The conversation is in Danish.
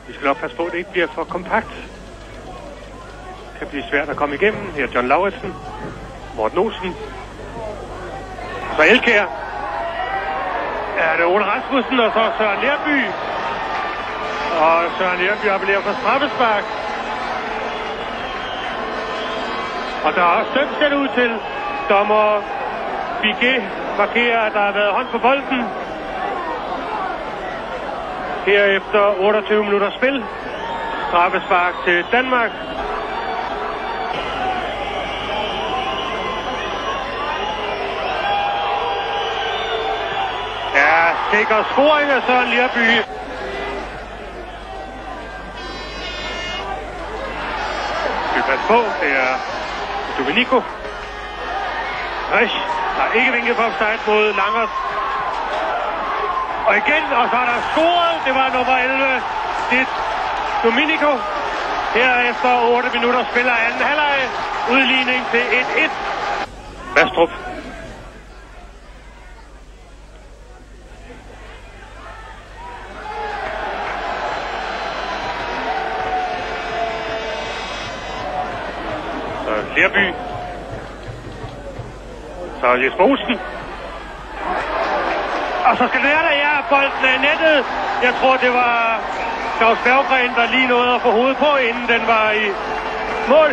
Vi skal nok passe på, at det ikke bliver for kompakt. Det kan blive svært at komme igennem. Her er John Lauritsen, Morten Olsen, så Elkjær. Ja, det er Ole Rasmussen, og så Søren Lerby. Og Søren Lerby appellerer for straffespark. Og der er også dømt set ud til. Dommer Biget markerer, at der har været hånd på bolden. Her efter 28 minutter spil. Straffespark til Danmark. Ja, sikker scoring af Søren Lerby. Vi passer på, det er Domenico. Rich har ikke vinket på offside mod Langers. Og igen, og så er der scoret. Det var nummer 11. Det er Domenico. Her efter 8 minutter spiller anden halvleg. Udligning til 1-1. Bastrup. Så Lerby. Så Jesper Olsen. Og så skal det være der, ja, bolden er nettet. Jeg tror, det var Claus Berggren, der lige nåede at få hovedet på, inden den var i mål.